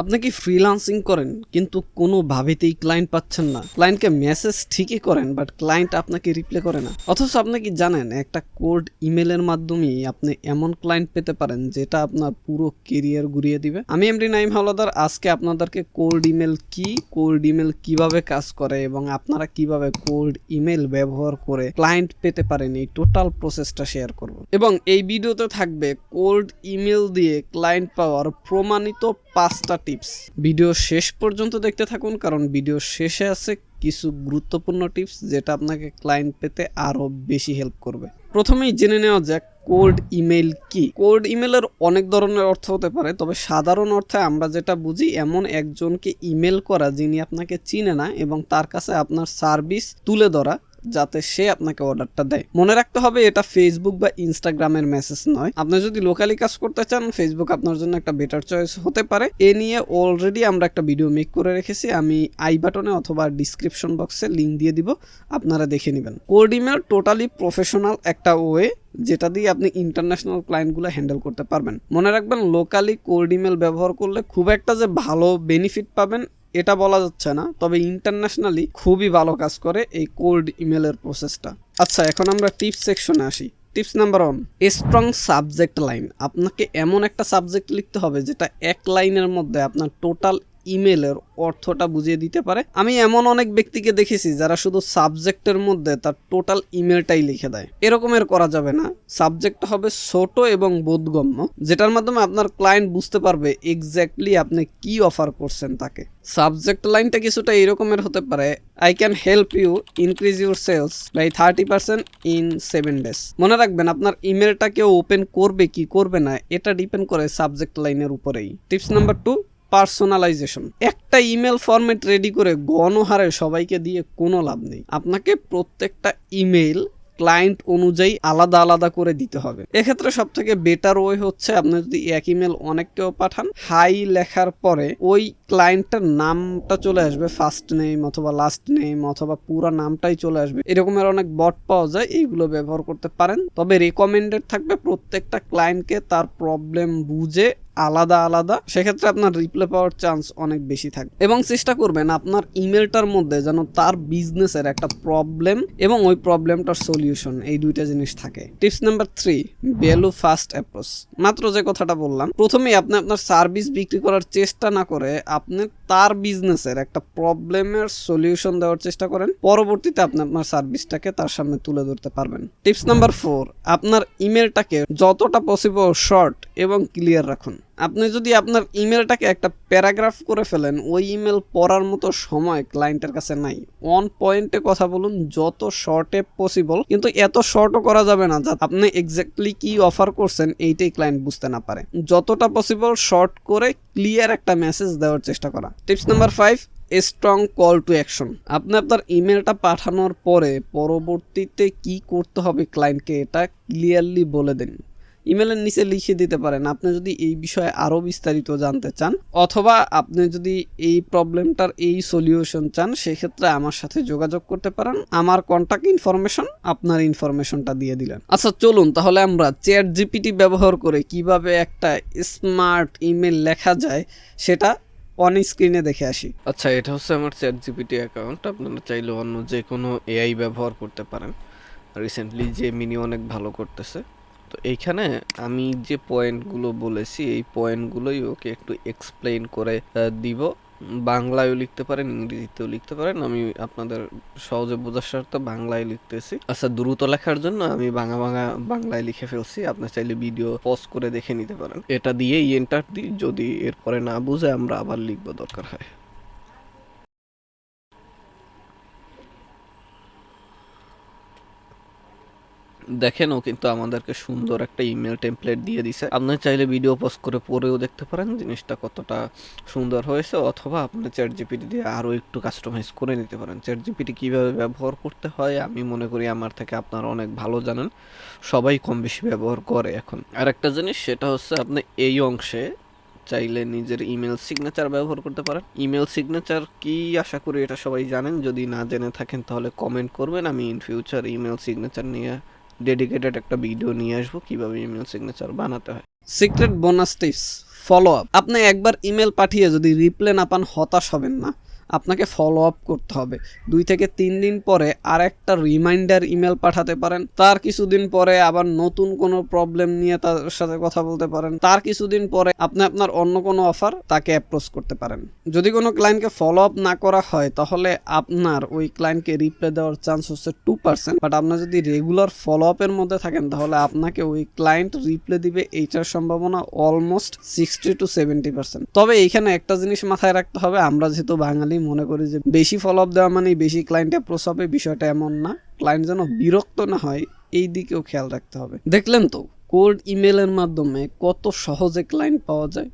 আপনি কি ফ্রিল্যান্সিং করেন কিন্তু কোনোভাবেতেই ক্লায়েন্ট পাচ্ছেন না? ক্লায়েন্টকে মেসেজ ঠিকই করেন বাট ক্লায়েন্ট আপনাকে রিপ্লাই করে না। অথচ আপনি কি জানেন একটা কোল্ড ইমেলের মাধ্যমেই আপনি এমন ক্লায়েন্ট পেতে পারেন যেটা আপনার পুরো কেরিয়ার ঘুরিয়ে দিবে। আমি এমডি নাইম হাওলাদার আজকে আপনাদেরকে কোল্ড ইমেল কি, কোল্ড ইমেল কিভাবে কাজ করে এবং আপনারা কিভাবে কোল্ড ইমেল ব্যবহার করে ক্লায়েন্ট পেতে পারেন এই টোটাল প্রসেসটা শেয়ার করব। এবং এই ভিডিওতে থাকবে কোল্ড ইমেল দিয়ে ক্লায়েন্ট পাওয়ার প্রমাণিত 5টা টিপস। ভিডিও শেষ পর্যন্ত দেখতে থাকুন কারণ ভিডিও শেষে আছে কিছু গুরুত্বপূর্ণ টিপস যেটা আপনাকে ক্লায়েন্ট পেতে আরো বেশি হেল্প করবে। প্রথমেই জেনে নেওয়া যাক কোল্ড ইমেল কি। কোল্ড ইমেলের অনেক ধরনের অর্থ হতে পারে, তবে সাধারণ অর্থে আমরা যেটা বুঝি এমন একজনকে ইমেল করা যিনি আপনাকে চিনে না এবং তার কাছে আপনার সার্ভিস তুলে ধরা যাতে সে আপনাকে অর্ডারটা দেয়। মনে রাখতে হবে এটা ফেসবুক বা ইনস্টাগ্রামের মেসেজ নয়। আপনি যদি লোকালি কাজ করতে চান ফেসবুক আপনার জন্য একটা বেটার চয়েস হতে পারে। এ নিয়ে অলরেডি আমরা একটা ভিডিও মেক করে রেখেছি, আমি আই বাটনে অথবা ডিসক্রিপশন বক্সে লিঙ্ক দিয়ে দিব, আপনারা দেখে নেবেন। কোল্ড ইমেল টোটালি প্রফেশনাল একটা ওয়ে যেটা দিয়ে আপনি ইন্টারন্যাশনাল ক্লায়েন্টগুলো হ্যান্ডেল করতে পারবেন। মনে রাখবেন লোকালি কোল্ড ইমেল ব্যবহার করলে খুব একটা যে ভালো বেনিফিট পাবেন এটা বলা যাচ্ছে না, তবে ইন্টারন্যাশনালি খুবই ভালো কাজ করে এই কোল্ড ইমেলের প্রসেসটা। আচ্ছা, এখন আমরা টিপস সেকশনে আসি। Tips number 1, strong subject line. আপনাকে এমন একটা সাবজেক্ট লিখতে হবে যেটা এক লাইনের মধ্যে আপনার টোটাল ইমেলের অর্থটা বুঝিয়ে দিতে পারে। আমি এমন অনেক ব্যক্তিকে দেখেছি যারা শুধু সাবজেক্টের মধ্যে তার টোটাল ইমেলটাই লিখে দেয়। এরকমের করা যাবে না। সাবজেক্টটা হবে ছোট এবং বোধগম্য, যেটার মাধ্যমে আপনার ক্লায়েন্ট বুঝতে পারবে এক্স্যাক্টলি আপনি কি অফার করছেন তাকে। সাবজেক্ট লাইনটা কিছুটা এরকমের হতে পারে, I can help you increase your sales by 30% in 7 days। মনে রাখবেন আপনার ইমেলটা কেউ ওপেন করবে কি করবে না এটা ডিপেন্ড করে সাবজেক্ট লাইনের উপরেই। Tips number 2, personalisation. একটা ইমেল ফরম্যাট রেডি করে গণহারে সবাইকে দিয়ে কোনো লাভ নেই। আপনাকে প্রত্যেকটা ইমেল ক্লায়েন্ট অনুযায়ী আলাদা আলাদা করে দিতে হবে। এক্ষেত্রে সব থেকে বেটার ওয়ে হচ্ছে আপনি যদি এক ইমেল অনেককেও পাঠান, হাই লেখার পরে ওই ক্লায়েন্টের নামটা চলে আসবে, ফার্স্ট নেম অথবা লাস্ট নেম অথবা পুরো নামটাই চলে আসবে। এরকমের অনেক বট পাওয়া যায়, এইগুলো ব্যবহার করতে পারেন। তবে রেকমেন্ডেড থাকবে প্রত্যেকটা ক্লায়েন্টকে তার প্রবলেম বুঝে আলাদা আলাদা, সেক্ষেত্রে আপনার রিপ্লাই পাওয়ার চান্স অনেক বেশি থাকবে। এবং চেষ্টা করবেন আপনার ইমেলটার মধ্যে যেন তার বিজনেসের একটা প্রবলেম এবং ওই প্রবলেমটার সলিউশন, এই দুইটা জিনিস থাকে। Tips number 3, value first approach. মাত্র যে কথাটা বললাম, প্রথমেই আপনি আপনার সার্ভিস বিক্রি করার চেষ্টা না করে আপনি তার বিজনেসের একটা প্রবলেমের সলিউশন দেওয়ার চেষ্টা করেন। পরবর্তীতে আপনি আপনার সার্ভিসটাকে তার সামনে তুলে ধরতে পারবেন। টিপস নাম্বার 4, আপনার ইমেলটাকে যতটা পসিবল শর্ট এবং ক্লিয়ার রাখুন। আপনি যদি আপনার ইমেলটাকে একটা প্যারাগ্রাফ করে ফেলেন, ওই ইমেল পড়ার মতো সময় ক্লায়েন্টের কাছে নাই। অন পয়েন্টে কথা বলুন, যত শর্টে পসিবল, কিন্তু এত শর্টও করা যাবে না যাতে আপনি এক্স্যাক্টলি কি অফার করছেন এইটাই ক্লায়েন্ট বুঝতে না পারে। যতটা পসিবল শর্ট করে ক্লিয়ার একটা মেসেজ দেওয়ার চেষ্টা করা। Tips number 5, strong call to action. আপনি আপনার ইমেলটা পাঠানোর পরে পরবর্তীতে কি করতে হবে ক্লায়েন্টকে এটা ক্লিয়ারলি বলে দিন। ইমেলের নিচে লিখে দিতে পারেন আপনি যদি এই বিষয়ে আরও বিস্তারিত জানতে চান, অথবা আপনি যদি এই প্রবলেমটার এই সলিউশন চান, সেক্ষেত্রে আমার সাথে যোগাযোগ করতে পারেন। আমার কন্ট্যাক্ট ইনফরমেশন আপনার ইনফরমেশনটা দিয়ে দিলেন। আচ্ছা চলুন তাহলে আমরা চ্যাট জিপিটি ব্যবহার করে কিভাবে একটা স্মার্ট ইমেল লেখা যায় সেটা অন স্ক্রিনে দেখে আসি। আচ্ছা, এটা হচ্ছে আমার চ্যাট জিপিটি অ্যাকাউন্ট। আপনারা চাইলে অন্য যে কোনো এআই ব্যবহার করতে পারেন। রিসেন্টলি যে মিনি অনেক ভালো করতেছে। তো এইখানে আমি যে পয়েন্টগুলো বলেছি এই পয়েন্টগুলোই ওকে একটু এক্সপ্লেইন করে দিব। বাংলায়ও লিখতে পারেন, ইংরেজিতেও লিখতে পারেন। আমি আপনাদের সহজে বোঝার স্বার্থে বাংলায় লিখতেছি। আচ্ছা, দ্রুত লেখার জন্য আমি বাংলায় লিখে ফেলছি। আপনি চাইলে ভিডিও পজ করে দেখে নিতে পারেন। এটা দিয়েই এন্টার দিই, যদি এরপরে না বুঝে আমরা আবার লিখবো দরকার হয়। দেখেন ও কিন্তু আমাদেরকে সুন্দর একটা ইমেল টেমপ্লেট দিয়ে দিছে। আপনি চাইলে ভিডিও পজ করে পরেও দেখতে পারেন জিনিসটা কতটা সুন্দর হয়েছে, অথবা আপনি চ্যাট জিপিটি দিয়ে আরও একটু কাস্টমাইজ করে নিতে পারেন। চ্যাট জিপিটি কীভাবে ব্যবহার করতে হয় আমি মনে করি আমার থেকে আপনারা অনেক ভালো জানেন, সবাই কম বেশি ব্যবহার করে এখন। আর একটা জিনিস সেটা হচ্ছে আপনি এই অংশে চাইলে নিজের ইমেল সিগনেচার ব্যবহার করতে পারেন। ইমেল সিগনেচার কি আশা করি এটা সবাই জানেন, যদি না জেনে থাকেন তাহলে কমেন্ট করবেন। আমি ইন ফিউচার ইমেল সিগনেচার নিয়ে ডেডিকেটেড একটা ভিডিও নিয়ে আসবো কিভাবে ইমেল সিগনেচার বানাতে হয়। Secret bonus tips, follow up. আপনি একবার ইমেল পাঠিয়ে যদি রিপ্লাই না পান হতাশ হবেন না, আপনাকে ফলো আপ করতে হবে। 2 থেকে 3 দিন পরে আর একটা রিমাইন্ডার ইমেল পাঠাতে পারেন। তার কিছুদিন পরে আবার নতুন কোনো প্রবলেম নিয়ে তার সাথে কথা বলতে পারেন। তার কিছুদিন পরে আপনি আপনার অন্য কোনো অফার তাকে অ্যাপ্রোচ করতে পারেন। যদি কোনো ক্লায়েন্টকে ফলো আপ না করা হয় তাহলে আপনার ওই ক্লায়েন্টকে রিপ্লাই দেওয়ার চান্স হচ্ছে 2%, বাট আপনার যদি রেগুলার ফলো আপের মধ্যে থাকেন তাহলে আপনাকে ওই ক্লায়েন্ট রিপ্লাই দিবে, এইটার সম্ভাবনা অলমোস্ট 60 to 70%। তবে এইখানে একটা জিনিস মাথায় রাখতে হবে, আমরা যেহেতু বাঙালি মনে করি যে বেশি ফলো আপ দেওয়া মানে বেশি ক্লায়েন্ট অ্যাপ্রোচ হবে, বিষয়টা এমন না। ক্লায়েন্ট যেন বিরক্ত না হয় এই দিকেও খেয়াল রাখতে হবে। দেখলেন তো কোল্ড ইমেলের মাধ্যমে কত সহজে ক্লায়েন্ট পাওয়া যায়,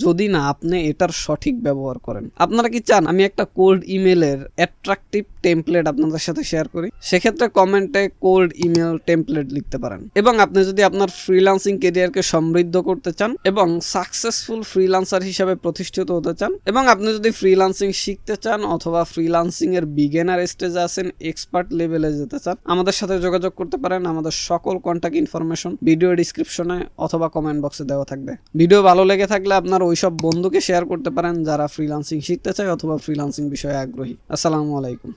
যদি না আপনি এটার সঠিক ব্যবহার করেন। আপনারা কি চান আমি একটা কোল্ড ইমেলের অ্যাট্রাকটিভ টেমপ্লেট আপনাদের সাথে শেয়ার করি? সেক্ষেত্রে কমেন্টে কোল্ড ইমেল টেমপ্লেট লিখতে পারেন। এবং আপনি যদি আপনার ফ্রিল্যান্সিং ক্যারিয়ারকে সমৃদ্ধ করতে চান এবং সাকসেসফুল ফ্রিল্যান্সার হিসেবে প্রতিষ্ঠিত হতে চান, এবং আপনি যদি ফ্রিল্যান্সিং শিখতে চান অথবা ফ্রিল্যান্সিং এর বিগিনার স্টেজে আছেন, এক্সপার্ট লেভেলে যেতে চান, আমাদের সাথে যোগাযোগ করতে পারেন। আমাদের সকল কন্ট্যাক্ট ইনফরমেশন ভিডিও ডিসক্রিপশনে অথবা কমেন্ট বক্সে দেওয়া থাকবে। ভিডিও ভালো লেগে থাকলে আপনার ওইসব বন্ধুকে শেয়ার করতে পারেন যারা ফ্রিল্যান্সিং শিখতে চায় অথবা ফ্রিল্যান্সিং বিষয়ে আগ্রহী। আসসালামু আলাইকুম।